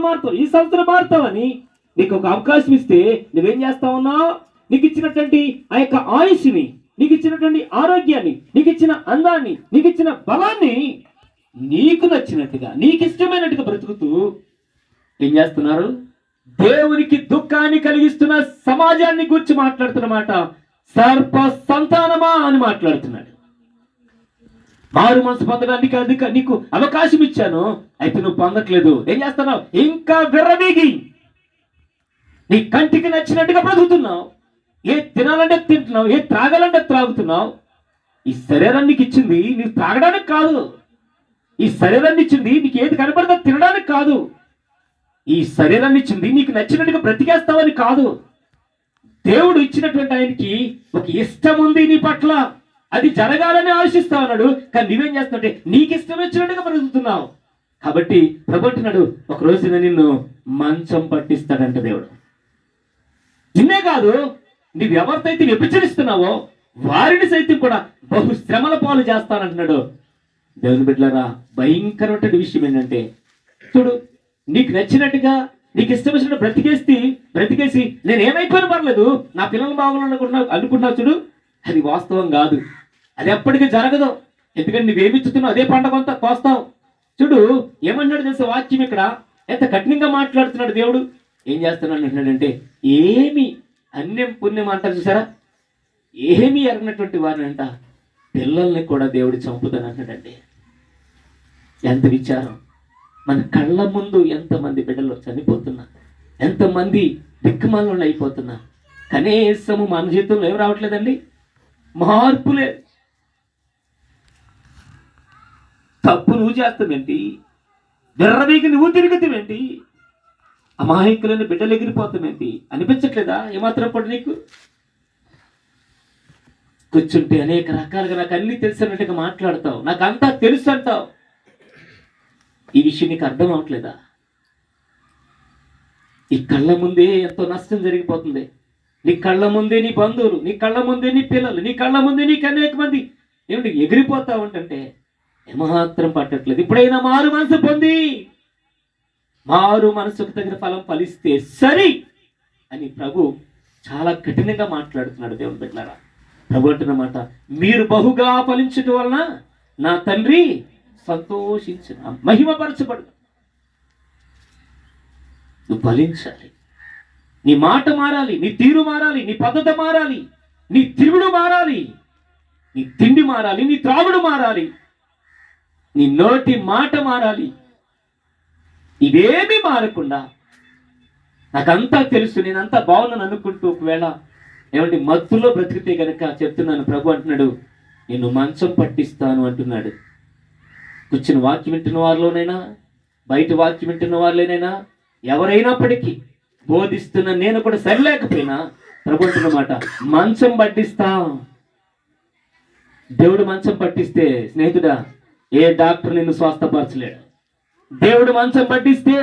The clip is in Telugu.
మారుతావు, ఈ సంవత్సరం మారుతావని నీకు ఒక అవకాశం ఇస్తే నువ్వేం చేస్తా ఉన్నావు? నీకు ఇచ్చినటువంటి ఆ యొక్క ఆయుష్ని, నీకు ఇచ్చినటువంటి ఆరోగ్యాన్ని, నీకు ఇచ్చిన అందాన్ని, నీకు ఇచ్చిన బలాన్ని నీకు నచ్చినట్టుగా, నీకు ఇష్టమైనట్టుగా బ్రతుకుతూ ఏం చేస్తున్నారు? దేవునికి దుఃఖాన్ని కలిగిస్తున్న సమాజాన్ని గురించి మాట్లాడుతున్నమాట. సర్ప సంతానమా అని మాట్లాడుతున్నాడు. మారు మనసు పొందడానికి నీకు అవకాశం ఇచ్చాను, అయితే నువ్వు పొందట్లేదు. ఏం చేస్తున్నావు? ఇంకా విర్రవీగి నీ కంటికి నచ్చినట్టుగా బ్రతుకుతున్నావు. ఏ తినాలంటే తింటున్నావు, ఏ త్రాగాలంటే త్రాగుతున్నావు. ఈ శరీరాన్ని నీకు ఇచ్చింది నీకు త్రాగడానికి కాదు. ఈ శరీరాన్ని ఇచ్చింది నీకు ఏది కనపడదో తినడానికి కాదు. ఈ శరీరాన్ని ఇచ్చింది నీకు నచ్చినట్టుగా బ్రతికేస్తావని కాదు. దేవుడు ఇచ్చినటువంటి ఆయనకి ఒక ఇష్టం ఉంది నీ పట్ల, అది జరగాలని ఆశిస్తా ఉన్నాడు. కానీ నువ్వేం చేస్తున్నావు? నీకు ఇష్టం వచ్చినట్టుగా బ్రతుకుతున్నావు. కాబట్టి ప్రభు అంటున్నాడు, ఒక రోజున నిన్ను మంచం పట్టిస్తాడంట దేవుడు. నిన్నే కాదు, నువ్వు ఎవరితైతే వ్యభిచరిస్తున్నావో వారిని సైతం కూడా బహు శ్రమల పాలు చేస్తానంటున్నాడు. దేవుని బిడ్డలారా, భయంకరమైన విషయం ఏంటంటే, చూడు, నీకు నచ్చినట్టుగా నీకు ఇష్టం వచ్చినట్టు బ్రతికేసి నేను ఏమైపోయినా పర్లేదు, నా పిల్లలు అనుకుంటున్నావు చూడు, అది వాస్తవం కాదు. అది ఎప్పటికీ జరగదు. ఎందుకంటే నువ్వేమిచ్చుతున్నావు అదే పంట కొంత కోస్తావు. చూడు ఏమన్నాడు తెలిసే వాక్యం ఇక్కడ, ఎంత కఠినంగా మాట్లాడుతున్నాడు దేవుడు. ఏం చేస్తున్నాడు అంటున్నాడంటే, ఏమి అన్యం పుణ్యం అంటారు చూసారా, ఏమీ ఎరగినటువంటి వారిని అంట పిల్లల్ని కూడా దేవుడు చంపుతాను అంటున్నాడండి. ఎంత విచారం! మన కళ్ళ ముందు ఎంతమంది బిడ్డలు చనిపోతున్నారు, ఎంతమంది దిక్కుమాలను అయిపోతున్నారు. కనీసము మన జీవితంలో ఏం రావట్లేదండి, మార్పులే. తప్పు నువ్వు చేస్తావేంటి, విర్రవీగి నువ్వు తిరుగుతావేంటి, అమాయకులను బిడ్డలు ఎగిరిపోతామేంటి అనిపించట్లేదా ఏమాత్రం పడి నీకు? కూర్చుంటే అనేక రకాలుగా నాకు అన్ని తెలిసినట్టుగా మాట్లాడతావు, నాకు అంతా తెలుసు అంటావు. ఈ విషయం నీకు అర్థం అవట్లేదా? ఈ కళ్ళ ముందే ఎంతో నష్టం జరిగిపోతుంది. నీ కళ్ళ ముందే నీ బంధువులు, నీ కళ్ళ ముందే నీ పిల్లలు, నీ కళ్ళ ముందే నీకు అనేక మంది ఏమిటి ఎగిరిపోతా ఉంటుంటే ఏమాత్రం పట్టట్లేదు. ఇప్పుడైనా మారు మనసు పొంది మారు మనసుకు తగిన ఫలం ఫలిస్తే సరి అని ప్రభు చాలా కఠినంగా మాట్లాడుతున్నాడు. దేవుని బిడ్డలారా, ప్రభు అంటున్నమాట, మీరు బహుగా ఫలించటం వలన నా తండ్రి సంతోషించిన మహిమపరచబడు. నువ్వు ఫలించాలి, నీ మాట మారాలి, నీ తీరు మారాలి, నీ పద్ధతి మారాలి, నీ తిరుగుడు మారాలి, నీ తిండి మారాలి, నీ త్రాగుడు మారాలి, నీ నోటి మాట మారాలి. ఇవేమీ మారకుండా నాకంతా తెలుసు, నేనంతా బాగున్నాను అనుకుంటూ ఒకవేళ ఏమంటే మత్తులో బ్రతికితే గనక చెప్తున్నాను, ప్రభు అంటున్నాడు, నేను మంచం పట్టిస్తాను అంటున్నాడు. కూర్చుని వాక్యం వింటున్న వారిలోనైనా బయట వాక్యం వింటున్న వారిలోనైనా ఎవరైనప్పటికీ బోధిస్తున్న నేను కూడా సరిలేకపోయినా ప్రభు అంటున్నమాట, మంచం పట్టిస్తా. దేవుడు మంచం పట్టిస్తే స్నేహితుడా, ఏ డాక్టర్ నిన్ను స్వస్థపరచలేడు. దేవుడు మంచం పట్టిస్తే